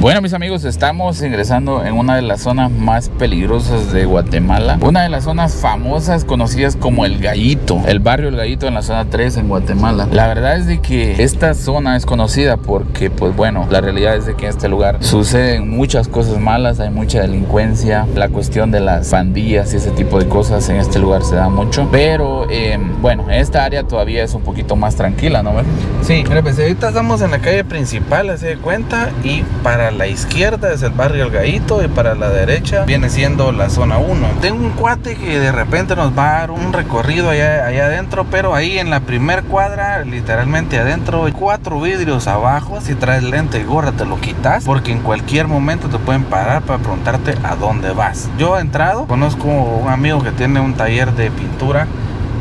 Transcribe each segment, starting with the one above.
Bueno, mis amigos, estamos ingresando en una de las zonas más peligrosas de Guatemala. Una de las zonas famosas conocidas como El Gallito, el barrio El Gallito en la zona 3 en Guatemala. La verdad es de que esta zona es conocida porque, pues bueno, la realidad es de que en este lugar suceden muchas cosas malas, hay mucha delincuencia, la cuestión de las pandillas y ese tipo de cosas en este lugar se da mucho. Pero, bueno, esta área todavía es un poquito más tranquila, ¿no? Sí, mira, pues ahorita estamos en la calle principal, así de cuenta, y para la izquierda es el barrio El Gallito y para la derecha viene siendo la zona 1. Tengo un cuate que de repente nos va a dar un recorrido allá adentro, pero ahí en la primer cuadra, literalmente adentro, hay 4 vidrios abajo. Si traes lente y gorra te lo quitas, porque en cualquier momento te pueden parar para preguntarte a dónde vas. Yo he entrado, conozco un amigo que tiene un taller de pintura.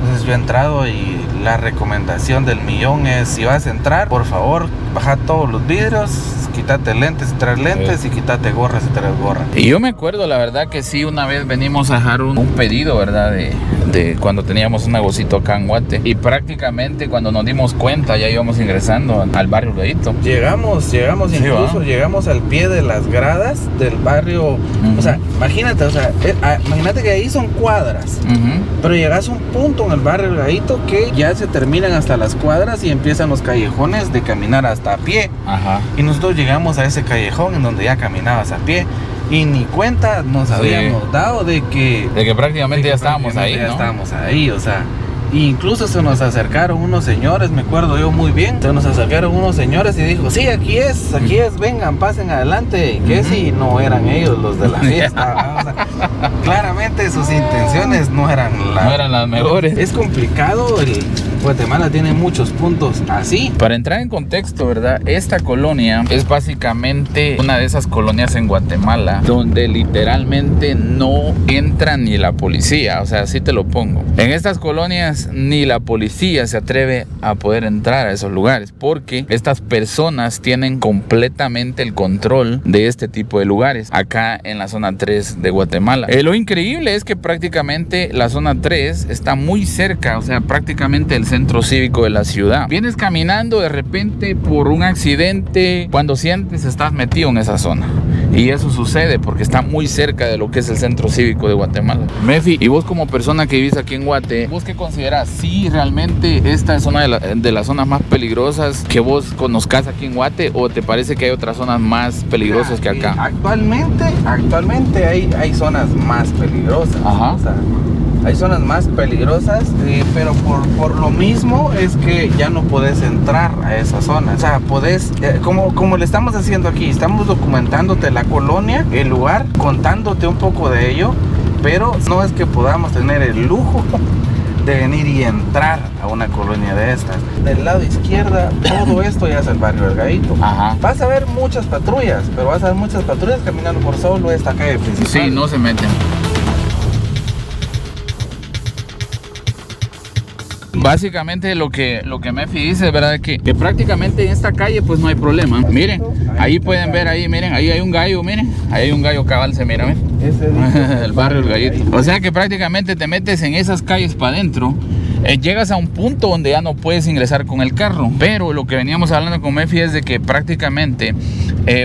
Entonces yo he entrado y la recomendación del millón es: si vas a entrar, por favor, baja todos los vidrios, quítate lentes si traes lentes y quítate gorra si traes gorra. Y yo me acuerdo, la verdad que sí, una vez venimos a dejar un pedido, ¿verdad? De cuando teníamos un negocito acá en Guate. Y prácticamente cuando nos dimos cuenta ya íbamos ingresando al barrio El Gallito. Llegamos sí, incluso llegamos al pie de las gradas del barrio. O sea, imagínate que ahí son cuadras. Pero llegas a un punto en el barrio El Gallito que ya se terminan hasta las cuadras y empiezan los callejones de caminar hasta a pie. Y nosotros llegamos a ese callejón en donde ya caminabas a pie y ni cuenta nos habíamos dado de que prácticamente ya estábamos ahí, ¿no? Ya estábamos ahí, o sea. Incluso se nos acercaron unos señores, me acuerdo yo muy bien. Se nos acercaron unos señores y dijo: sí, aquí es, vengan, pasen adelante. Que si no eran ellos los de la fiesta. O sea, claramente sus intenciones no eran las mejores. Es complicado, Guatemala tiene muchos puntos así. Para entrar en contexto, ¿verdad? Esta colonia es básicamente una de esas colonias en Guatemala donde literalmente no entra ni la policía. O sea, así te lo pongo. En estas colonias ni la policía se atreve a poder entrar a esos lugares porque estas personas tienen completamente el control de este tipo de lugares acá en la zona 3 de Guatemala. Lo increíble es que prácticamente la zona 3 está muy cerca, o sea, prácticamente el centro cívico de la ciudad. Vienes caminando de repente por un accidente, cuando sientes estás metido en esa zona. Y eso sucede porque está muy cerca de lo que es el centro cívico de Guatemala. Mefi, y vos como persona que vivís aquí en Guate, ¿vos qué considerás? ¿Sí realmente esta es una de las zonas más peligrosas que vos conozcas aquí en Guate, o te parece que hay otras zonas más peligrosas que acá? Actualmente hay zonas más peligrosas. O sea, hay zonas más peligrosas, pero por lo mismo es que ya no podés entrar a esa zona. O sea, podés, como le estamos haciendo aquí, estamos documentándote la colonia, el lugar, contándote un poco de ello, pero no es que podamos tener el lujo de venir y entrar a una colonia de estas. Del lado izquierda, todo esto ya es el barrio El Gallito. Vas a ver muchas patrullas, pero vas a ver muchas patrullas caminando por solo esta calle principal. Sí, no se meten. Básicamente lo que Mefi dice es verdad que prácticamente en esta calle pues no hay problema. Miren, ahí pueden ver, ahí miren, ahí hay un gallo, miren, ahí hay un gallo cabal, se mira, ¿ven? El barrio El Gallito. O sea que prácticamente te metes en esas calles para adentro. Llegas a un punto donde ya no puedes ingresar con el carro. Pero lo que veníamos hablando con Mefi es de que prácticamente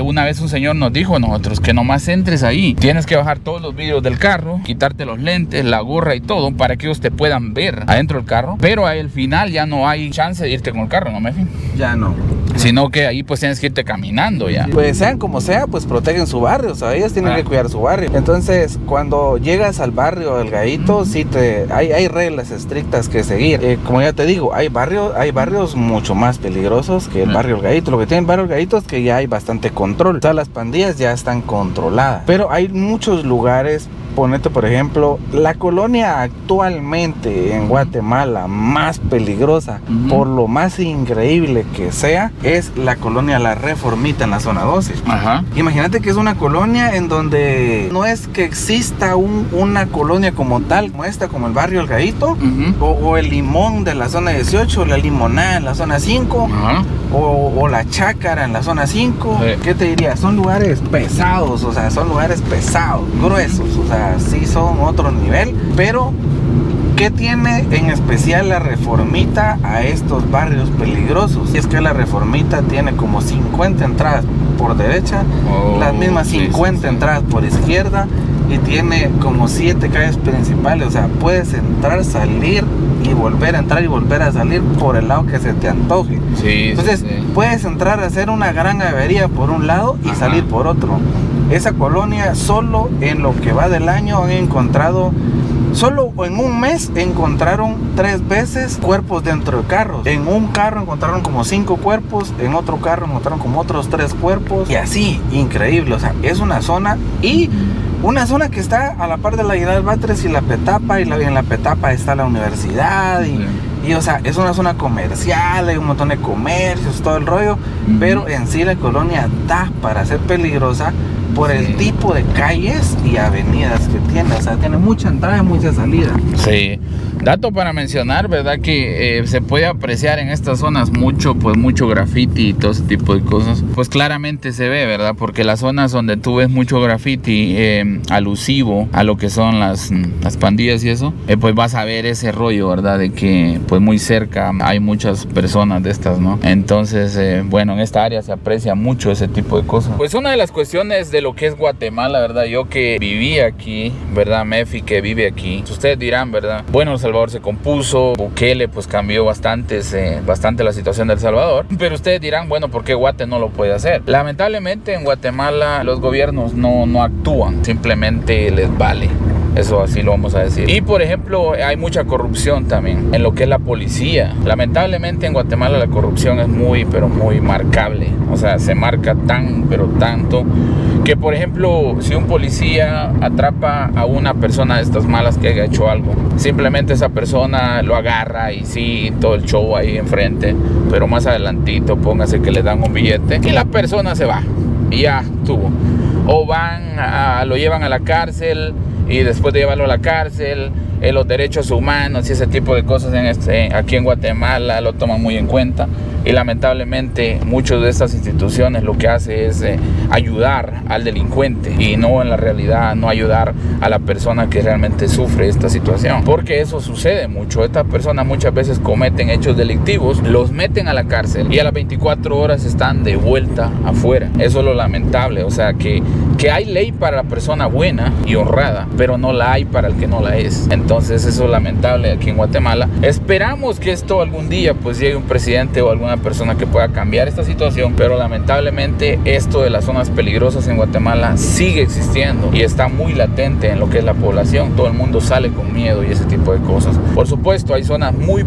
una vez un señor nos dijo a nosotros que nomás entres ahí, tienes que bajar todos los vidrios del carro, quitarte los lentes, la gorra y todo para que ellos te puedan ver adentro del carro. Pero al final ya no hay chance de irte con el carro, ¿no, Mefi? Ya no. Sino que ahí pues tienes que irte caminando ya. Pues sean como sea, pues protegen su barrio, o sea, ellos tienen que cuidar su barrio. Entonces, cuando llegas al barrio El Gallito, sí hay reglas estrictas que seguir. Como ya te digo, hay barrios mucho más peligrosos que el barrio El Gallito. Lo que tiene el barrio El Gallito es que ya hay bastante control. O sea, las pandillas ya están controladas. Pero hay muchos lugares. Ponete, por ejemplo, la colonia actualmente en Guatemala más peligrosa, por lo más increíble que sea, es la colonia La Reformita en la zona 12. Imagínate que es una colonia en donde no es que exista una colonia como tal, como esta, como el barrio El Gallito, o el Limón de la zona 18, o la Limonada en la zona 5, o la Chácara en la zona 5. ¿Qué te diría? Son lugares pesados, o sea, son lugares pesados, gruesos, o sea, sí son otro nivel. Pero ¿qué tiene en especial la Reformita a estos barrios peligrosos? Y es que la Reformita tiene como 50 entradas por derecha, las mismas 50 entradas por izquierda, y tiene como 7 calles principales. O sea, puedes entrar, salir y volver a entrar y volver a salir por el lado que se te antoje. Entonces puedes entrar a hacer una gran avería por un lado y salir por otro. Esa colonia, solo en lo que va del año han encontrado, solo en un mes encontraron 3 veces cuerpos dentro de carros. En un carro encontraron como 5 cuerpos, en otro carro encontraron como otros 3 cuerpos, y así, increíble. O sea, es una zona, y una zona que está a la par de la General Batres y la Petapa, y en la Petapa está la universidad, y o sea, es una zona comercial, hay un montón de comercios, todo el rollo, pero en sí la colonia da para ser peligrosa por el tipo de calles y avenidas que tiene. O sea, tiene mucha entrada y mucha salida. Sí. Dato para mencionar, ¿verdad? Que se puede apreciar en estas zonas mucho graffiti y todo ese tipo de cosas. Pues claramente se ve, ¿verdad? Porque las zonas donde tú ves mucho graffiti alusivo a lo que son las pandillas y eso, pues vas a ver ese rollo, ¿verdad? De que pues muy cerca hay muchas personas de estas, ¿no? Entonces, bueno, en esta área se aprecia mucho ese tipo de cosas. Pues una de las cuestiones de lo que es Guatemala, ¿verdad? Yo que viví aquí, ¿verdad? Mefi que vive aquí. Ustedes dirán, ¿verdad? Bueno, El Salvador se compuso, Bukele pues cambió bastante la situación de El Salvador, pero ustedes dirán, bueno, ¿por qué Guate no lo puede hacer? Lamentablemente en Guatemala los gobiernos no actúan, simplemente les vale. Eso así lo vamos a decir. Y por ejemplo, hay mucha corrupción también en lo que es la policía. Lamentablemente en Guatemala la corrupción es muy marcable. O sea, se marca tanto que, por ejemplo, si un policía atrapa a una persona de estas malas que haya hecho algo, simplemente esa persona lo agarra y sí, todo el show ahí enfrente, pero más adelantito póngase que le dan un billete y la persona se va y ya tuvo. O lo llevan a la cárcel, y después de llevarlo a la cárcel, los derechos humanos y ese tipo de cosas aquí en Guatemala lo toman muy en cuenta. Y lamentablemente muchas de estas instituciones lo que hace es ayudar al delincuente, y no, en la realidad, no ayudar a la persona que realmente sufre esta situación, porque eso sucede mucho. Estas personas muchas veces cometen hechos delictivos, los meten a la cárcel y a las 24 horas están de vuelta afuera. Eso es lo lamentable. O sea, que hay ley para la persona buena y honrada, pero no la hay para el que no la es. Entonces eso es lamentable aquí en Guatemala. Esperamos que esto algún día pues llegue un presidente o alguna persona que pueda cambiar esta situación, pero lamentablemente esto de las zonas peligrosas en Guatemala sigue existiendo y está muy latente en lo que es la población. Todo el mundo sale con miedo y ese tipo de cosas. Por supuesto, hay zonas muy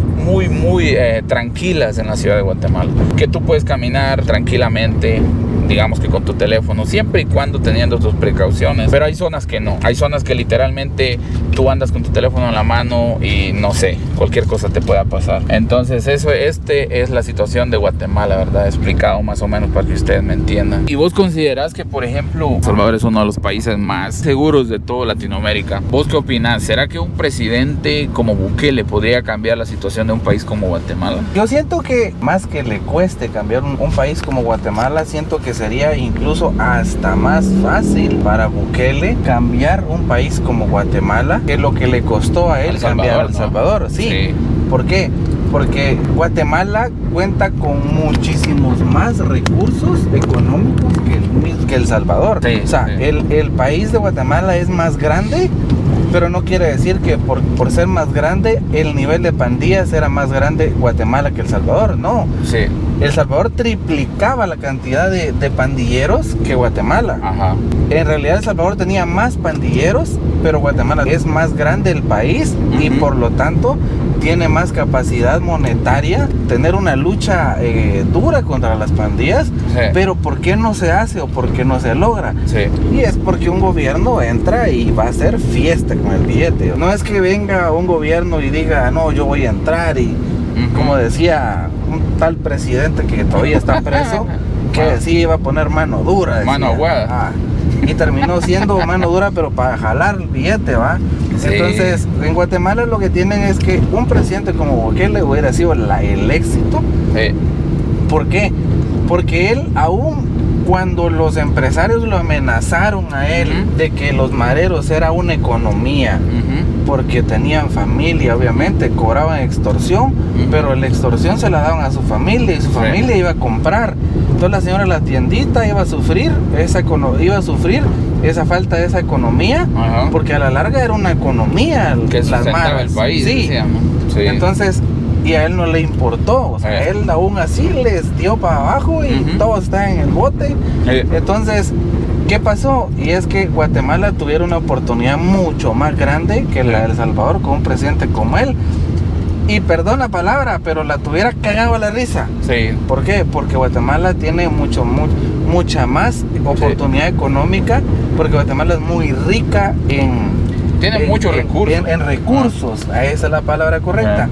tranquilas en la ciudad de Guatemala, que tú puedes caminar tranquilamente, digamos que con tu teléfono, siempre y cuando teniendo tus precauciones. Pero hay zonas que no, hay zonas que literalmente tú andas con tu teléfono en la mano y no sé, cualquier cosa te pueda pasar. Entonces este es la situación de Guatemala, ¿verdad? Explicado más o menos para que ustedes me entiendan. ¿Y vos considerás que, por ejemplo, El Salvador es uno de los países más seguros de toda Latinoamérica? ¿Vos qué opinás? ¿Será que un presidente como Bukele podría cambiar la situación de un país como Guatemala? Yo siento que más que le cueste cambiar un país como Guatemala, siento que sería incluso hasta más fácil para Bukele cambiar un país como Guatemala que lo que le costó a él cambiar El Salvador. Sí. ¿Por qué? Porque Guatemala cuenta con muchísimos más recursos económicos que El Salvador. Sí, o sea, sí. El país de Guatemala es más grande, pero no quiere decir que por ser más grande el nivel de pandillas era más grande Guatemala que El Salvador. No. Sí. El Salvador triplicaba la cantidad de pandilleros que Guatemala. Ajá. En realidad El Salvador tenía más pandilleros, pero Guatemala es más grande el país y por lo tanto tiene más capacidad monetaria, tener una lucha dura contra las pandillas. Sí. Pero ¿por qué no se hace o por qué no se logra? Sí. Y es porque un gobierno entra y va a hacer fiesta con el billete. No es que venga un gobierno y diga, no, yo voy a entrar y como decía un tal presidente que todavía está preso, que sí iba a poner mano dura. Decía. Mano aguada. Y terminó siendo mano dura, pero para jalar el billete, ¿va? Sí. Entonces, en Guatemala lo que tienen es que un presidente como Bukele hubiera sido el éxito. Sí. ¿Por qué? Porque él aún cuando los empresarios lo amenazaron a él de que los maderos era una economía, porque tenían familia, obviamente, cobraban extorsión, pero la extorsión se la daban a su familia y su familia iba a comprar. Entonces la señora de la tiendita iba a sufrir esa falta de esa economía, porque a la larga era una economía que sustentaba el país. Sí. Entonces, y a él no le importó, o sea, él aún así les dio para abajo y todos están en el bote. Entonces, ¿qué pasó? Y es que Guatemala tuviera una oportunidad mucho más grande que la de El Salvador con un presidente como él. Y perdón la palabra, pero la tuviera cagado a la risa. Sí. ¿Por qué? Porque Guatemala tiene mucha más oportunidad económica, porque Guatemala es muy rica tiene muchos recursos. En recursos, esa es la palabra correcta.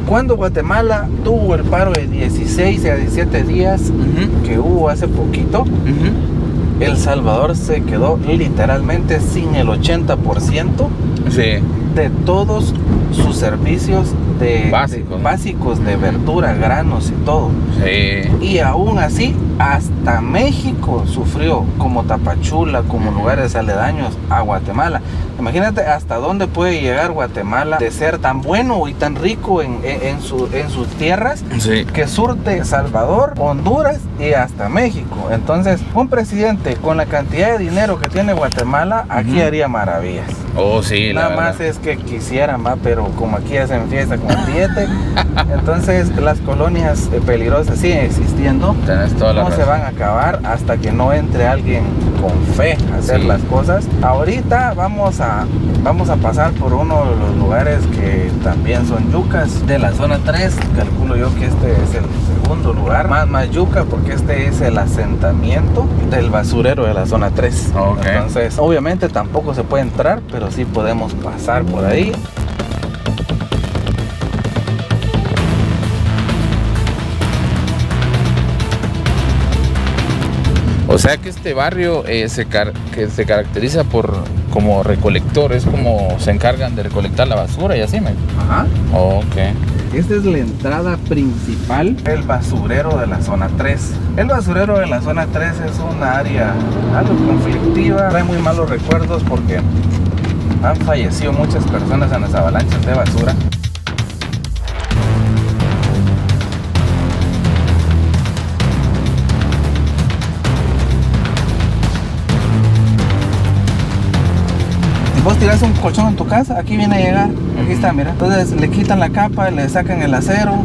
Cuando Guatemala tuvo el paro de 16 a 17 días que hubo hace poquito, El Salvador se quedó literalmente sin el 80% de todos sus servicios básicos de verdura, granos y todo. Y aún así, hasta México sufrió, como Tapachula, como lugares aledaños a Guatemala. Imagínate hasta dónde puede llegar Guatemala de ser tan bueno y tan rico en sus tierras, que surte Salvador, Honduras y hasta México. Entonces, un presidente con la cantidad de dinero que tiene Guatemala, aquí haría maravillas. Nada más es que quisieran, pero como aquí hacen fiesta con el billete, entonces las colonias peligrosas siguen existiendo. No se van a acabar hasta que no entre alguien con fe a hacer las cosas. Ahorita vamos a pasar por uno de los lugares que también son yucas de la zona 3. Calculo yo que este es el segundo lugar más yuca, porque este es el asentamiento del basurero de la zona 3. Entonces, obviamente tampoco se puede entrar, pero sí podemos pasar por ahí. O sea que este barrio se caracteriza por como recolectores, como se encargan de recolectar la basura y así, Esta es la entrada principal del basurero de la zona 3. El basurero de la zona 3 es una área algo conflictiva, trae muy malos recuerdos porque han fallecido muchas personas en las avalanchas de basura. Vos tirás un colchón en tu casa, aquí viene a llegar, aquí está, mira. Entonces le quitan la capa, le sacan el acero,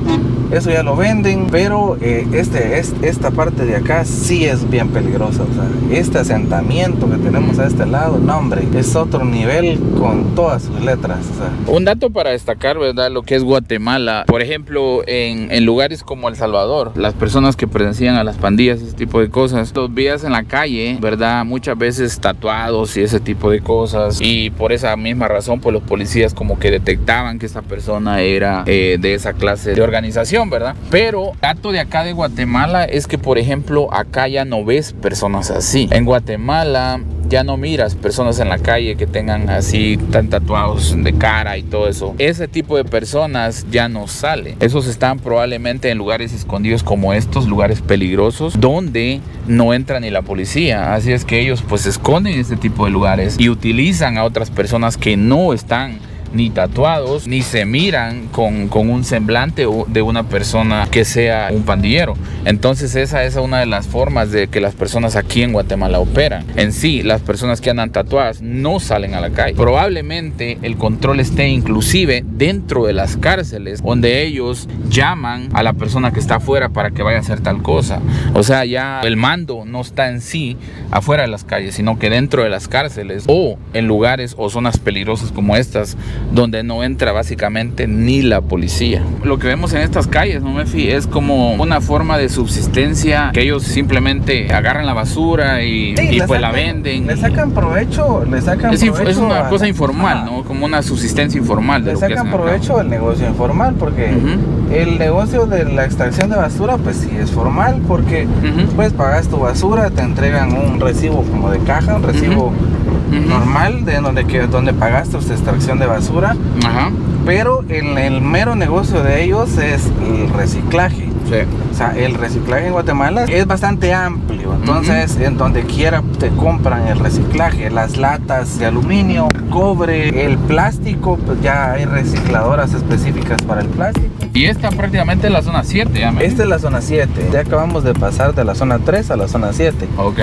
eso ya lo venden, pero esta parte de acá sí es bien peligrosa. O sea, este asentamiento que tenemos a este lado, no hombre, es otro nivel con todas sus letras. O sea. Un dato para destacar, ¿verdad? Lo que es Guatemala, por ejemplo, en lugares como El Salvador, las personas que pertenecían a las pandillas, ese tipo de cosas, los veías en la calle, ¿verdad? Muchas veces tatuados y ese tipo de cosas, y por esa misma razón, pues los policías como que detectaban que esta persona era de esa clase de organización, ¿verdad? Pero dato de acá de Guatemala es que, por ejemplo, acá ya no ves personas así. En Guatemala ya no miras personas en la calle que tengan así tan tatuados de cara y todo eso. Ese tipo de personas ya no sale. Esos están probablemente en lugares escondidos como estos, lugares peligrosos, donde no entra ni la policía. Así es que ellos pues esconden este tipo de lugares y utilizan a otras personas que no están ni tatuados, ni se miran con un semblante de una persona que sea un pandillero. Entonces esa es una de las formas de que las personas aquí en Guatemala operan. En sí, las personas que andan tatuadas no salen a la calle. Probablemente el control esté inclusive dentro de las cárceles, donde ellos llaman a la persona que está afuera para que vaya a hacer tal cosa. O sea, ya el mando no está en sí afuera de las calles, sino que dentro de las cárceles o en lugares o zonas peligrosas como estas, donde no entra básicamente ni la policía. Lo que vemos en estas calles, ¿no, Mefi? Es como una forma de subsistencia, que ellos simplemente agarran la basura y pues la venden. Le sacan provecho, es una cosa informal, ¿no? Como una subsistencia informal. Le sacan provecho del negocio informal, porque el negocio de la extracción de basura, pues sí es formal, porque pues pagas tu basura, te entregan un recibo como de caja, un recibo normal de donde pagaste tu extracción de basura. Pero el mero negocio de ellos es el reciclaje. Sí. O sea, el reciclaje en Guatemala es bastante amplio. Entonces, en donde quiera te compran el reciclaje, las latas de aluminio, cobre, el plástico, pues ya hay recicladoras específicas para el plástico. Y esta prácticamente es la zona 7, ya me Esta es la zona 7. Ya acabamos de pasar de la zona 3 a la zona 7. Ok.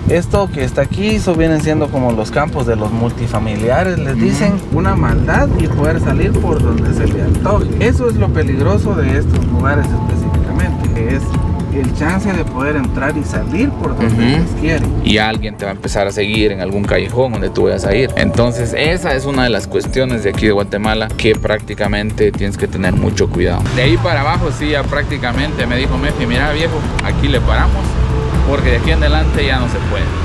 Esto que está aquí, eso vienen siendo como los campos de los multifamiliares, les dicen, una maldad y poder salir por donde se le antoje. Eso es lo peligroso de estos lugares específicamente, que es el chance de poder entrar y salir por donde les quiere. Y alguien te va a empezar a seguir en algún callejón donde tú vayas a ir. Entonces esa es una de las cuestiones de aquí de Guatemala que prácticamente tienes que tener mucho cuidado. De ahí para abajo sí, ya prácticamente me dijo Mefi, mira viejo, aquí le paramos porque de aquí en adelante ya no se puede.